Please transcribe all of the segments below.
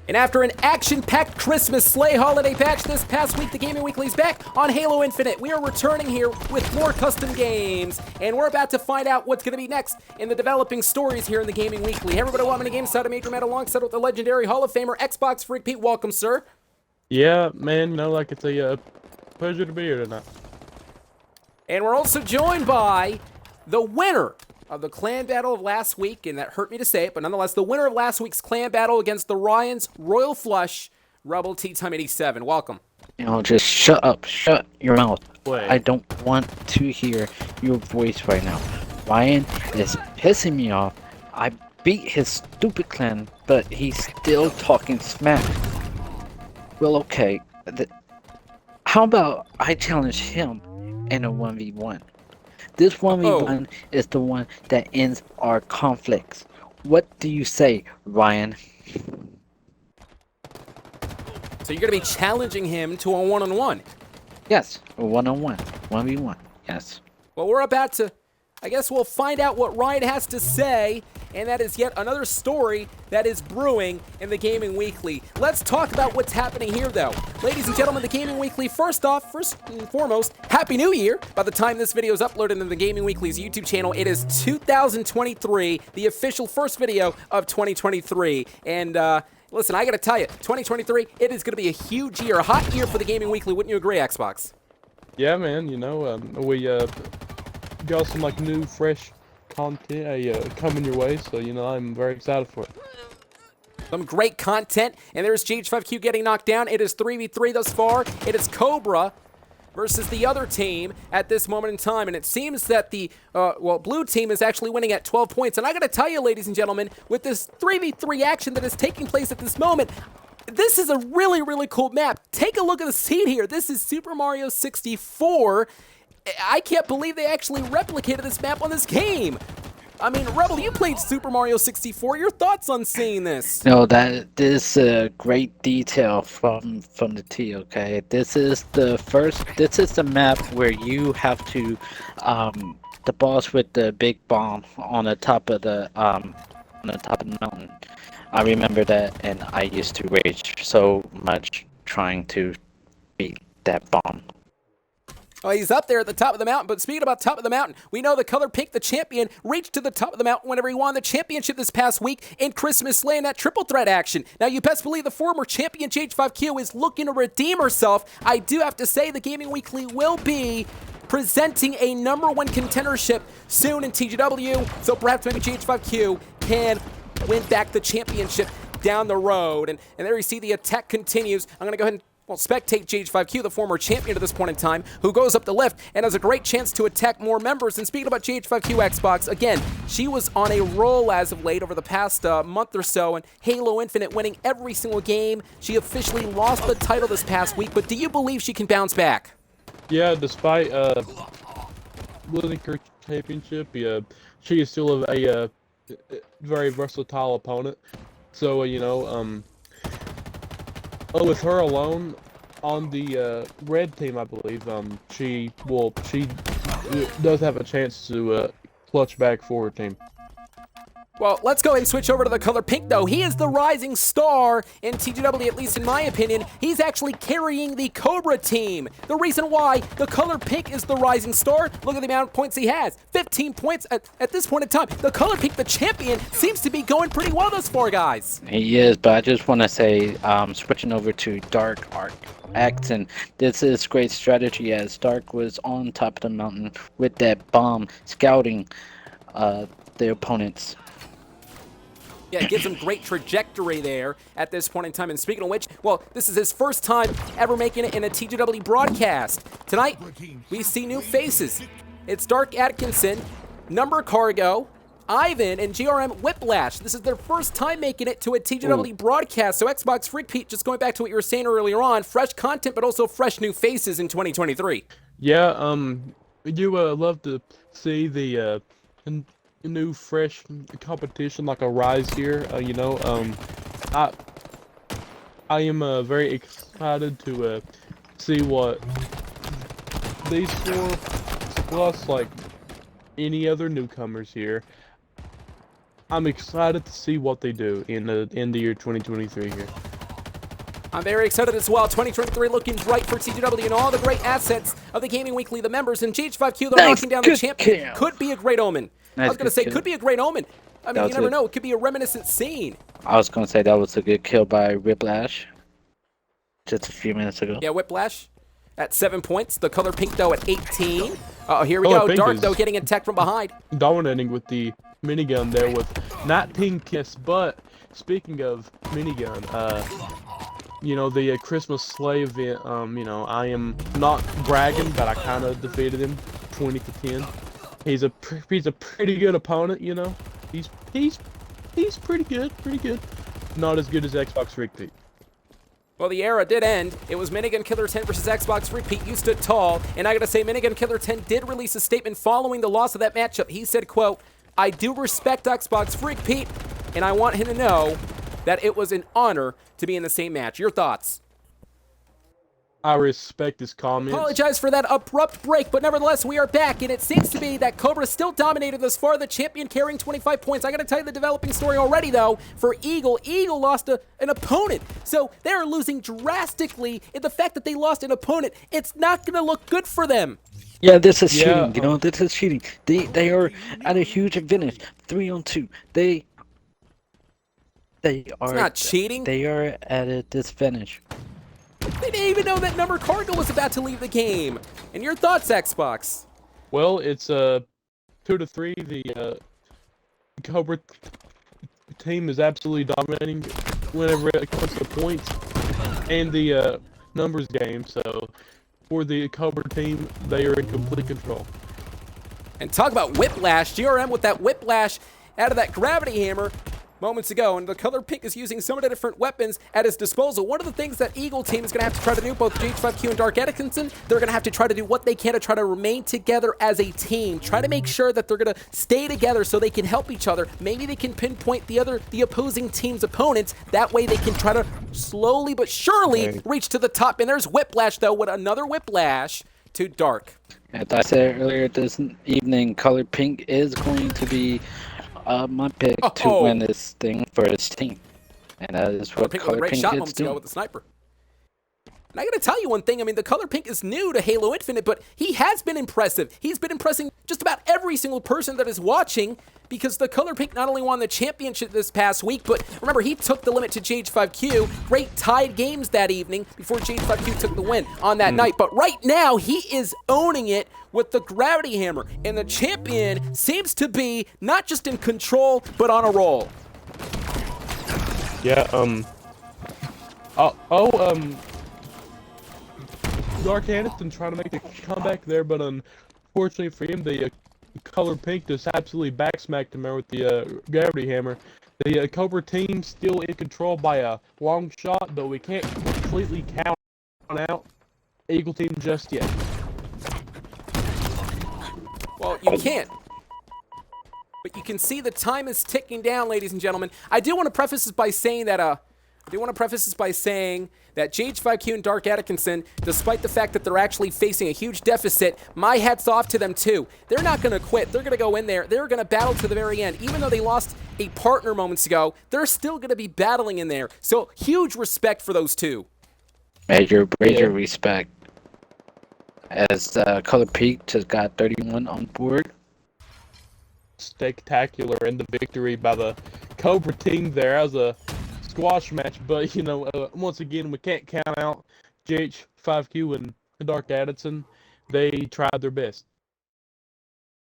And after an action-packed Christmas sleigh holiday patch this past week, the Gaming Weekly's back on Halo Infinite. We are returning here with more custom games, and we're about to find out what's going to be next in the developing stories here in the Gaming Weekly. Hey everybody, welcome to GameSide. I'm Adrian, alongside with the legendary Hall of Famer XboxFreakPete. Welcome, sir. Yeah, man, like it's a pleasure to be here tonight. And we're also joined by the winner of the clan battle of last week, and that hurt me to say it, but nonetheless, the winner of last week's clan battle against the Ryans, Royal Flush, Rebel T-Time 87. Welcome. Just shut up. Shut your mouth. Wait. I don't want to hear your voice right now. Ryan is pissing me off. I beat his stupid clan, but he's still talking smack. Well, okay. How about I challenge him in a 1v1? This 1v1 is the one that ends our conflicts. What do you say, Ryan? So you're going to be challenging him to a one-on-one? Yes, a one-on-one. 1v1, yes. Well, we're about to, I guess we'll find out what Ryan has to say, and that is yet another story that is brewing in the Gaming Weekly. Let's talk about what's happening here, though. Ladies and gentlemen, the Gaming Weekly, first and foremost, Happy New Year. By the time this video is uploaded into the Gaming Weekly's YouTube channel, it is 2023, the official first video of 2023. And, listen, I gotta tell you, 2023, it is gonna be a huge year, a hot year for the Gaming Weekly. Wouldn't you agree, Xbox? Yeah, man, we got some new, fresh content coming your way, so I'm very excited for it. Some great content, and there's GH5Q getting knocked down. It is 3v3 thus far. It is Cobra versus the other team at this moment in time, and it seems that the blue team is actually winning at 12 points. And I gotta tell you, ladies and gentlemen, with this 3v3 action that is taking place at this moment, this is a really, really cool map. Take a look at the scene here. This is Super Mario 64. I can't believe they actually replicated this map on this game. I mean, Rebel, you played Super Mario 64. Your thoughts on seeing this? No, that is a great detail from the T. Okay, this is the map where you have to the boss with the big bomb on the top of the mountain. I remember that, and I used to rage so much trying to beat that bomb. Oh, he's up there at the top of the mountain, but speaking about top of the mountain, we know the color pink, the champion, reached to the top of the mountain whenever he won the championship this past week in Christmas Sleigh in that triple threat action. Now, you best believe the former champion GH5Q is looking to redeem herself. I do have to say the Gaming Weekly will be presenting a #1 contendership soon in TGW, so perhaps maybe GH5Q can win back the championship down the road. And there you see the attack continues. I'm going to go ahead and spectate GH5Q, the former champion at this point in time, who goes up the lift and has a great chance to attack more members. And speaking about GH5Q Xbox, again, she was on a roll as of late over the past month or so, and Halo Infinite winning every single game. She officially lost the title this past week, but do you believe she can bounce back? Yeah, despite losing her championship, she is still a very versatile opponent. So, with her alone on the red team, I believe, she does have a chance to clutch back for her team. Well, let's go ahead and switch over to the color pink, though. He is the rising star in TGW, at least in my opinion. He's actually carrying the Cobra team. The reason why the color pink is the rising star, look at the amount of points he has. 15 points at this point in time. The color pink, the champion, seems to be going pretty well thus far, guys. He is, but I just want to say, switching over to Dark X, and this is great strategy as Dark was on top of the mountain with that bomb scouting the opponents. Yeah, it gives him great trajectory there at this point in time. And speaking of which, well, this is his first time ever making it in a TGW broadcast. Tonight, we see new faces. It's Dark Atkinson, Number Cargo, Ivan, and GRM Whiplash. This is their first time making it to a TGW broadcast. So XboxFreakPete, just going back to what you were saying earlier on, fresh content, but also fresh new faces in 2023. Yeah, you love to see the new fresh competition like a rise here. I am very excited to see what these four, plus like any other newcomers here, I'm excited to see what they do in the year 2023 here. I'm very excited as well. 2023 looking bright for TGW and all the great assets of the Gaming Weekly, the members, and GH5Q, though, knocking down the champion could be a great omen. I was going to say, could be a great omen. I mean, you never know. It could be a reminiscent scene. I was going to say that was a good kill by Whiplash just a few minutes ago. Yeah, Whiplash at 7 points. The color pink, though, at 18. Here we go. Dark, though, getting attacked from behind. Dominating with the minigun there with 19 kills. But speaking of minigun, you know, the Christmas Sleigh event, you know, I am not bragging, but I kind of defeated him 20-10. He's a pretty good opponent, you know. He's pretty good. Not as good as XboxFreakPete. Well, the era did end. It was Minigun Killer 10 versus XboxFreakPete. You stood tall. And I gotta say, Minigun Killer 10 did release a statement following the loss of that matchup. He said, quote, "I do respect XboxFreakPete, and I want him to know that it was an honor to be in the same match." Your thoughts? I respect his comments. Apologize for that abrupt break, but nevertheless, we are back, and it seems to be that Cobra still dominated thus far, the champion carrying 25 points. I gotta tell you the developing story already, though, for Eagle. Eagle lost an opponent, so they're losing drastically, and the fact that they lost an opponent, it's not gonna look good for them. Yeah, this is cheating, you know, this is cheating. They are at a huge advantage, 3-on-2. They are... It's not cheating. They are at a disadvantage. They didn't even know that Number Cargo was about to leave the game. And your thoughts, Xbox? Well, it's 2-3. The Cobra team is absolutely dominating whenever it comes to points and the numbers game. So for the Cobra team, they are in complete control. And talk about Whiplash. GRM with that Whiplash out of that gravity hammer moments ago, and the color pink is using some of the different weapons at his disposal. One of the things that Eagle team is going to have to try to do, both GH5Q and Dark Atkinson, they're going to have to try to do what they can to try to remain together as a team. Try to make sure that they're going to stay together so they can help each other. Maybe they can pinpoint the opposing team's opponents. That way they can try to slowly but surely reach to the top. And there's Whiplash, though, with another Whiplash to Dark. As I said earlier this evening, color pink is going to be my pick to win this thing for his team, and that is what Color Pink is doing. With the sniper. And I gotta tell you one thing, I mean, the Color Pink is new to Halo Infinite, but he has been impressive. He's been impressing just about every single person that is watching, because the Color Pink not only won the championship this past week, but remember, he took the limit to GH5Q. Great tied games that evening before GH5Q took the win on that night. But right now, he is owning it with the gravity hammer, and the champion seems to be not just in control, but on a roll. Yeah, Dark Anderson trying to make the comeback there, but unfortunately for him, the color pink just absolutely backsmacked him there with the gravity hammer. The Cobra team still in control by a long shot, but we can't completely count out Eagle team just yet. Well, you can't. But you can see the time is ticking down, ladies and gentlemen. I do want to preface this by saying that GH5Q and Dark Atkinson, despite the fact that they're actually facing a huge deficit, my hat's off to them too. They're not going to quit. They're going to go in there. They're going to battle to the very end. Even though they lost a partner moments ago, they're still going to be battling in there. So huge respect for those two. Major respect. As Color Pink just got 31 on board. Spectacular, and the victory by the Cobra team there as a squash match, but you know, once again, we can't count out GH5Q and Dark Addison. They tried their best.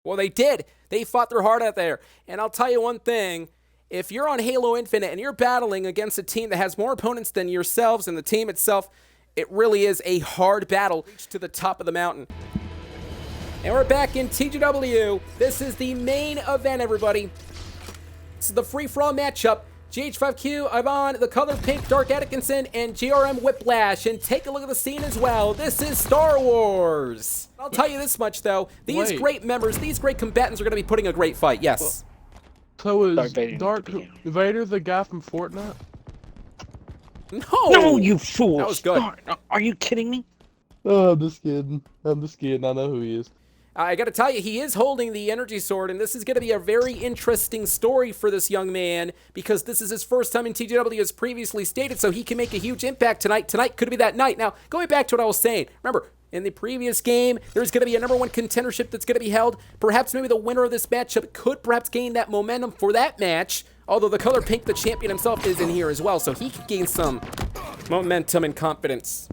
Well, they did. They fought their heart out there. And I'll tell you one thing. If you're on Halo Infinite and you're battling against a team that has more opponents than yourselves and the team itself, it really is a hard battle. Reach to the top of the mountain. And we're back in TGW. This is the main event, everybody. This is the free-for-all matchup. GH5Q, Ivan, the color pink, Dark Atkinson, and GRM Whiplash. And take a look at the scene as well. This is Star Wars. I'll tell you this much, though. These great members, these great combatants are going to be putting a great fight. Yes. So is Dark Vader the guy from Fortnite? No, you fools. That was good. Are you kidding me? Oh, I'm just kidding. I know who he is. I got to tell you, he is holding the energy sword, and this is going to be a very interesting story for this young man because this is his first time in TGW, as previously stated, so he can make a huge impact tonight. Tonight could be that night. Now, going back to what I was saying, remember, in the previous game, there's going to be a #1 contendership that's going to be held. Perhaps maybe the winner of this matchup could perhaps gain that momentum for that match, although the color pink, the champion himself, is in here as well, so he can gain some momentum and confidence.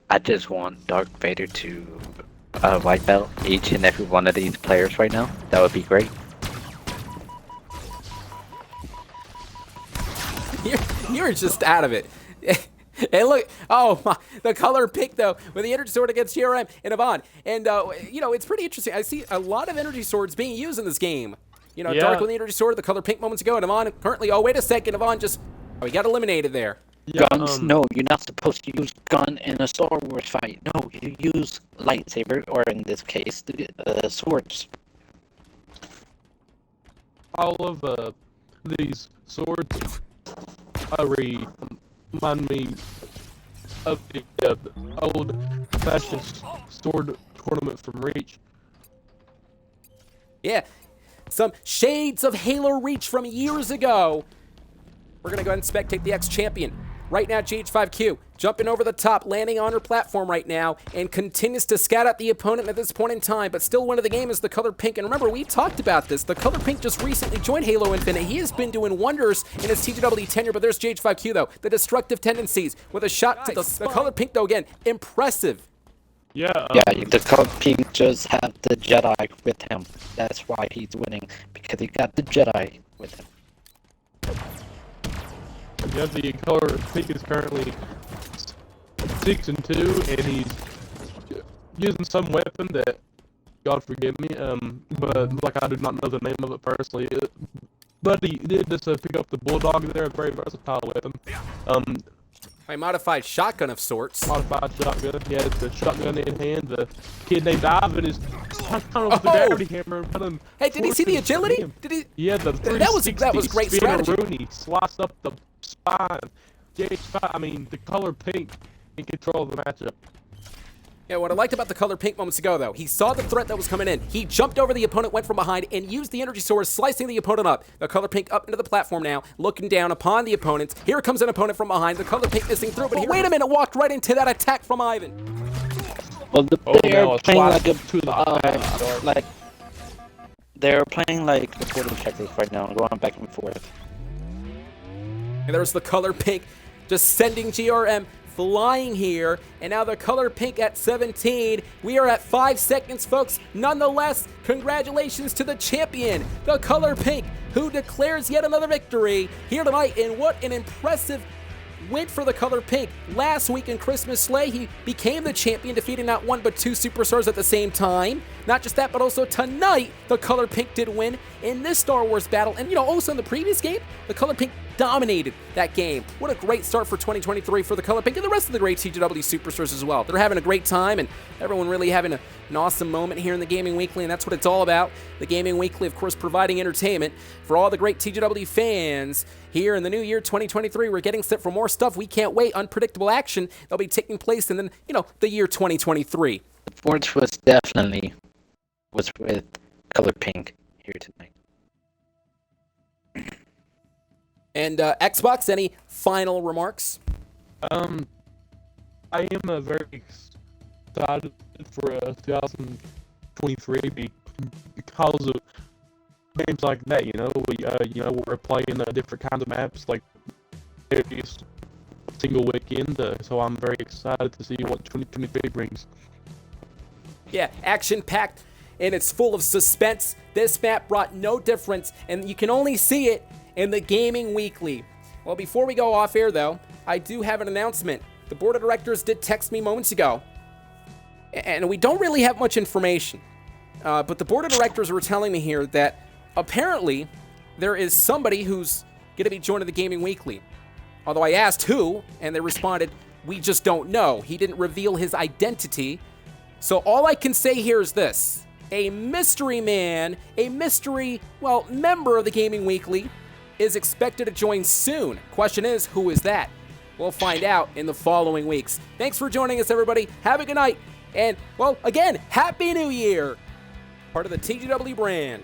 I just want Darth Vader to white belt each and every one of these players right now. That would be great. You're just out of it. And look, oh, my, the color pink, though, with the energy sword against GRM and Yvonne. And, you know, it's pretty interesting. I see a lot of energy swords being used in this game. You know, Yeah. Dark with the energy sword, the color pink moments ago, and Yvonne currently, oh, wait a second, Yvonne just, oh, he got eliminated there. Yeah, Guns? No, you're not supposed to use gun in a Star Wars fight. No, you use lightsaber, or in this case, the swords. all of these swords remind me of the old-fashioned sword tournament from Reach. Yeah, some shades of Halo Reach from years ago. We're going to go ahead and spectate the ex-champion. Right now, GH5Q jumping over the top, landing on her platform right now, and continues to scout out the opponent at this point in time, but still winning the game is the color pink. And remember, we talked about this. The color pink just recently joined Halo Infinite. He has been doing wonders in his TGW tenure, but there's GH5Q, though. The destructive tendencies with a shot to the color pink, though, again, impressive. Yeah. Yeah, the color pink just have the Jedi with him. That's why he's winning, because he got the Jedi with him. Yeah, the color pink is currently 6-2, and he's using some weapon that, God forgive me, but like I do not know the name of it personally. But he did just pick up the Bulldog there, a very versatile weapon. A modified shotgun of sorts. Modified shotgun. He has the shotgun in hand. The kid named Ivan is kind of the Oh! gravity hammer. Hey, did he see the agility? Did he? Yeah, the That was great strategy. Rooney sliced up the spine. The color pink in control of the matchup. Yeah, what I liked about the color pink moments ago, though, he saw the threat that was coming in. He jumped over the opponent, went from behind, and used the energy sword, slicing the opponent up. The color pink up into the platform now, looking down upon the opponents. Here comes an opponent from behind. The color pink missing through, but wait a minute, walked right into that attack from Ivan. Well, they're no, playing like a to the they're playing like the border checkers right now, going back and forth. And there's the color pink just sending GRM flying here, and now the color pink at 17. We are at 5 seconds, folks. Nonetheless, congratulations to the champion, the color pink, who declares yet another victory here tonight. And what an impressive win for the color pink. Last week in Christmas Sleigh, he became the champion, defeating not one but two superstars at the same time. Not just that, but also tonight, the color pink did win in this Star Wars battle. And, also in the previous game, the color pink dominated that game. What a great start for 2023 for the color pink and the rest of the great TGW superstars as well. They're having a great time, and everyone really having an awesome moment here in the Gaming Weekly, and that's what it's all about. The Gaming Weekly, of course, providing entertainment for all the great TGW fans here in the new year 2023. We're getting set for more stuff. We can't wait. Unpredictable action that'll be taking place in the year 2023. The forge was definitely with color pink here tonight. And Xbox, any final remarks? I am very excited for 2023 because of games like that. We're playing different kinds of maps, like various single weekend. So I'm very excited to see what 2023 brings. Yeah, action-packed, and it's full of suspense. This map brought no difference, and you can only see it in the Gaming Weekly. Well, before we go off air, though, I do have an announcement. The board of directors did text me moments ago, and we don't really have much information, but the board of directors were telling me here that apparently there is somebody who's going to be joining the Gaming Weekly. Although I asked who, and they responded, we just don't know. He didn't reveal his identity. So all I can say here is this. A mystery man, member of the Gaming Weekly is expected to join soon. Question is, who is that? We'll find out in the following weeks. Thanks for joining us, everybody. Have a good night, And, well, again, Happy New Year! Part of the TGW brand.